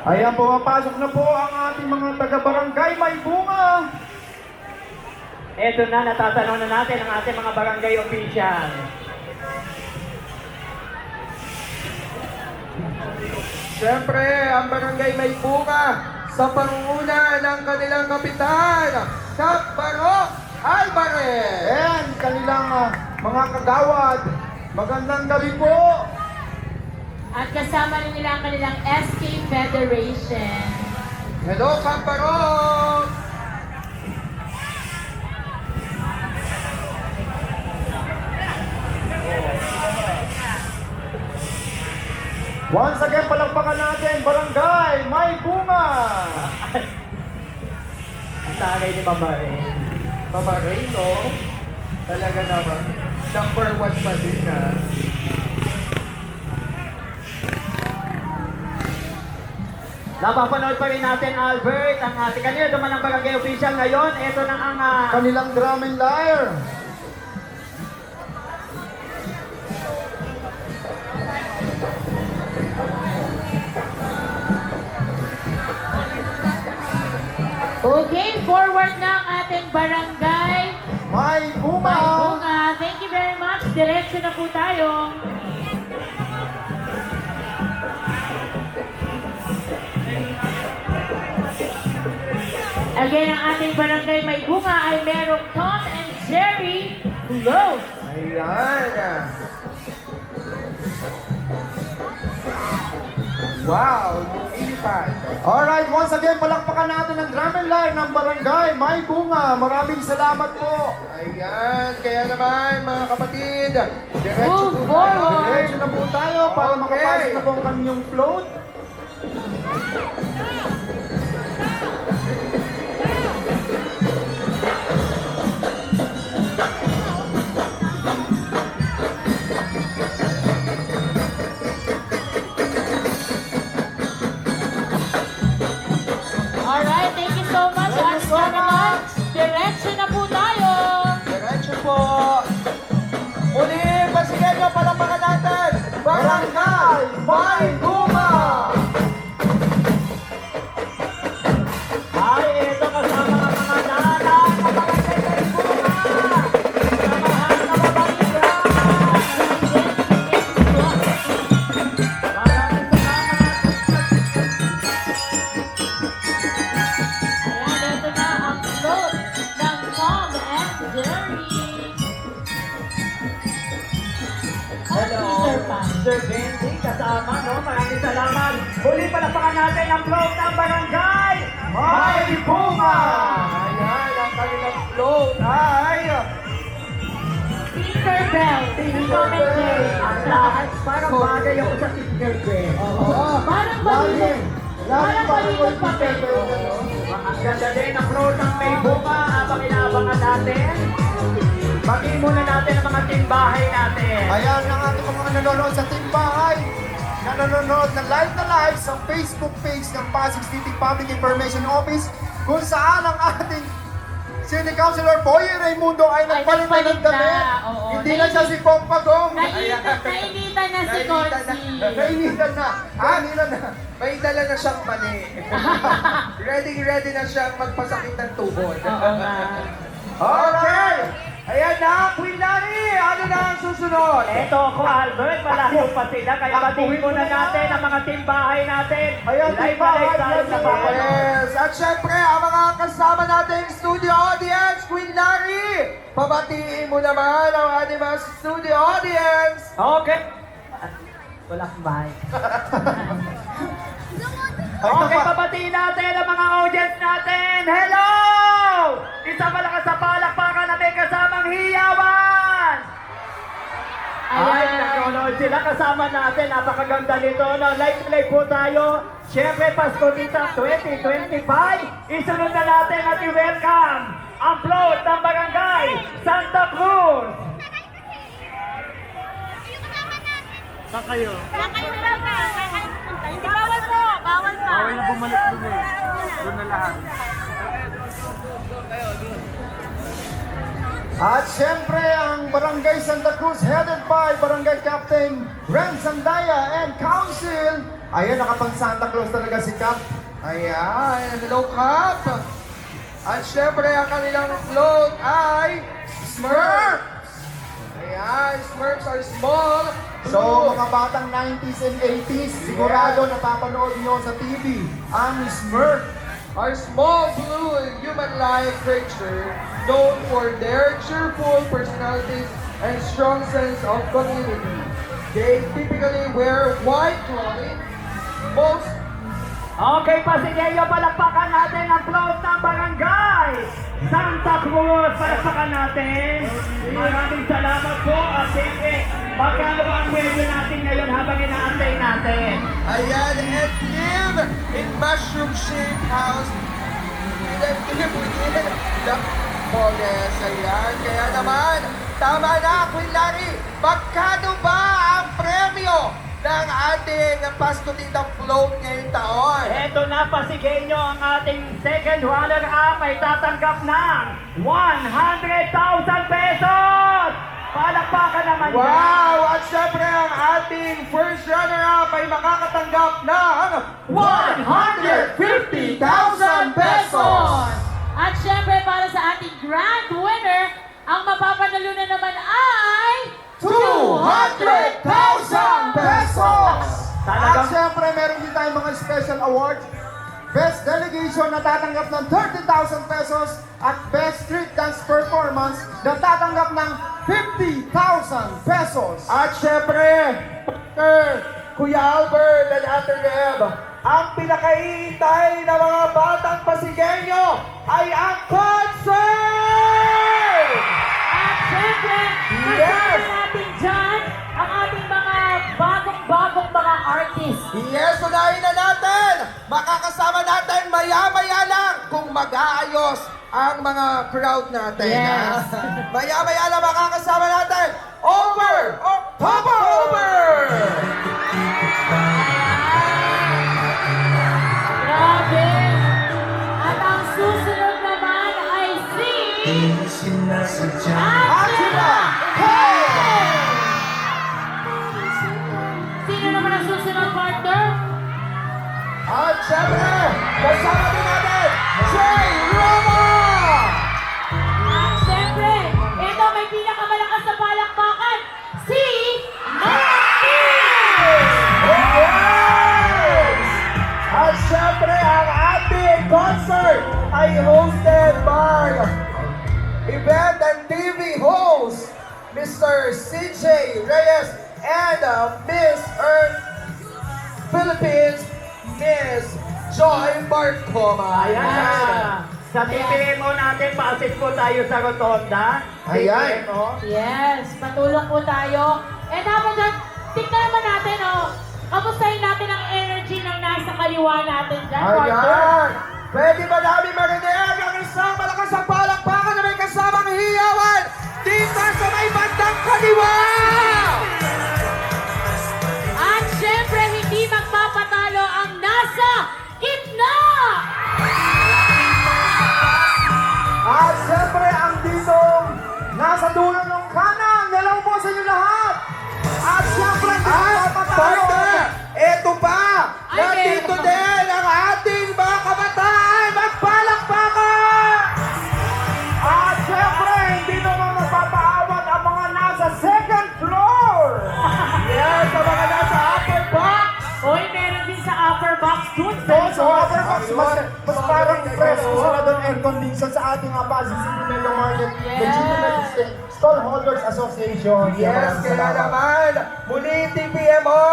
Ayan, pumapasok na po ang ating mga taga-barangay May Bunga. Ito na, natatanong na natin ang ating mga barangay official. Siyempre, ang barangay May Bunga sa pangunguna ng kanilang kapitan, Kap Barok Alvarez. Ayan, kanilang mga kagawad. Magandang gabi po. At kasama rin nila ang kanilang SK Federation. Hello, Kap Barok! Once again, palakpakan natin, Barangay May Bunga. Ang tagay ni Mama Ray. Mama Ray, no? Talaga naman. Number 1 pa din na. Napapanood pa rin natin, Albert, ang ating kanina duman ng barangay official ngayon. Ito na ang Kanilang drum and lyre. Okay, forward na ang ating barangay. May Bunga. May Bunga. Thank you very much. Diretso na po tayo. Again, ang ating barangay May Bunga ay merong Tom and Jerry Glow. Ayan. Wow, lumilipad. Alright, once again, palakpakan natin ang drum and lyre ng Barangay May Bunga. Maraming salamat po. Ayan, kaya naman mga kapatid, diretso Move po forward. tayo. Diretso na po tayo para Okay. makapasok na po ang kanyang float. Alright, thank you so much. Thank you so much. Diretso na po tayo. Diretso po. Muli, pasigan nyo, palapakan natin. Barangay May Bunga. ay ito kasama ang mga nanay na barangay May Bunga. Samahan na mabalita. Maraming salamat. Ayan, ito na ang float ng Tom and Jerry. Hello, Peter Pan. Sir Benji, kasama, no? Maraming salamat. Huli palapakan natin ang float ng barangay May Bunga. Ayan, ang kanilang float ay Peter Bell. Tom and Jerry. Ang lahat, parang bagay ako sa Tinder Bell. Parang balikan. Parang balikan pa pero. Ang ganda din ang float ng May Bunga habang inaabangan natin. Batiin muna natin ang mga timbahay natin. Ayan ang ating mga nanonood sa Timbahay. Na nanonood na live sa Facebook page ng Pasig City Public Information Office kung saan ang ating City Councilor Boy Raimundo ay nagpalit na ng nagpalit na, damit. oo. Hindi na siya si Pompagong. Nainitan na si Corsi. Nainitan na. Nainitan na. may dala na siyang mani. Ready na siyang magpasakit ng tuhod. Oo nga. Okay! Ayan na, Queen Lani! Ano na ang susunod? Eto ako, Albert, malayo pa sila, kaya batiin muna natin ang mga timbahay natin. Ayan, Live na timbahay live tayo natin. sa papanood. Yes! At syempre, ang mga kasama nating studio audience, Queen Lani! Pabatiin mo naman ang ating mga studio audience! Okay. Wala akong bahay. Ay, Okay, napa- pabatiin natin ang mga audience natin. Hello! Isang malakas sa palakpakan na may kasamang hiyawan! Ay, Ayan. nanonood sila kasama natin. Napakaganda nito. No? Live po tayo. Siyempre, Pasko dito 2025. Isunod na natin at i-welcome ang float ng Barangay Santa Cruz. Saan kayo? Hindi bawal po. Bawal pa. Bawal na bumalik doon eh. Doon na lahat. At syempre, ang Barangay Santa Cruz headed by Barangay Captain Ren Sandaya and Council. Ayan, nakapang Santa Cruz talaga si Cap. Ayan, hello Cap! At syempre, ang kanilang float ay Smurfs! Ayan, Smurfs are small. So, mga batang 90s and 80s, sigurado napapanood nyo sa TV ang Smurf. Our small blue human-like creature, known for their cheerful personalities and strong sense of community. They typically wear white clothing. Most Okay, Pasigenyo, palakpakan natin ang float ng Barangay Santa Cruz. Palakpakan natin. Maraming salamat po. At siyempre, magkano ba ang pwede natin ngayon habang inaantay natin? ayan, and live in mushroom-shaped house within the forest. Ayan, kaya naman, tama na, Queen Larry. Magkano ba ang premyo ng ating Paskutitang float ngayong taon? Eto na, Pasigenyo, ang ating second runner-up ay tatanggap ng 100,000 pesos! Palakpakan naman yan. Wow! At syempre ang ating first runner-up ay makakatanggap ng 150,000 pesos! At syempre, para sa ating grand winner, ang mapapanalo na naman ay 200,000 pesos! At Talagang- syempre, meron din tayong mga special awards. Best Delegation na tatanggap ng 30,000 pesos at Best Street Dance Performance na tatanggap ng 50,000 pesos. At syempre, partner, Kuya Albert and Ate Reb, ang pinakahihintay ng mga batang Pasigenyo ay ang concert! At syempre, Yes! kasama natin dyan ang ating mga bagong-bagong mga artists. Yes, unahin na natin! Makakasama natin maya-maya lang kung mag-aayos ang mga crowd natin. Yes. Maya-maya lang makakasama natin. Over! Over! Grabe! At ang susunod naman ay si... Angela! Hey! Sino naman ang susunod, partner? At syempre, kasama din natin, Jay Roma! At syempre, ito may pinakamalakas na palakpakan, si Martin! Yes! At syempre, ang ating concert ay hosted by event and TV host, Mr. CJ Reyes and Miss Earth Philippines, Miss Joy Barcoma. Ayan. Sa TPMO natin, pa-assist po tayo sa rotonda. Ayan. TPMO. Yes, patulong po tayo. And habang dyan, tignan naman natin, kamustahin natin ang energy ng nasa kaliwa natin dyan, partner. Ayan! Pwede ba namin marinig ang isang malakas ang palakpakan na may kasamang hiyawan dito sa may bandang kaliwa? At syempre, hindi magpapatalo ang nasa gitna! At syempre, ang ditong nasa dulo ng kanan. Hello po sa inyo lahat. At syempre, At partner, eto pa! Ay, Nandito meron pa. din ang ating mga kabataan! Magpalakpakan! At syempre, hindi naman mapapaawat ang mga nasa second floor. Yes, sa mga nasa upper box! Hoy, meron din sa upper box dun sa So, sa likod. Waterbox, mas parang fresh kung sila doon air condition sa ating Pasig City Mega Market, Legitimate Stallholders Association. Yes, kaya naman, muli TPMO,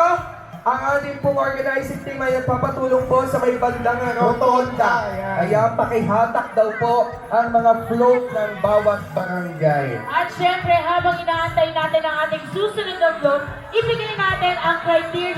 ang ating pong organizing team ay nagpapatulong po sa may bandang rotonda. Kaya pakihatak daw po ang mga float ng bawat barangay. At syempre, habang inaantay natin ang ating susunod na vlog, ibigay natin ang criteria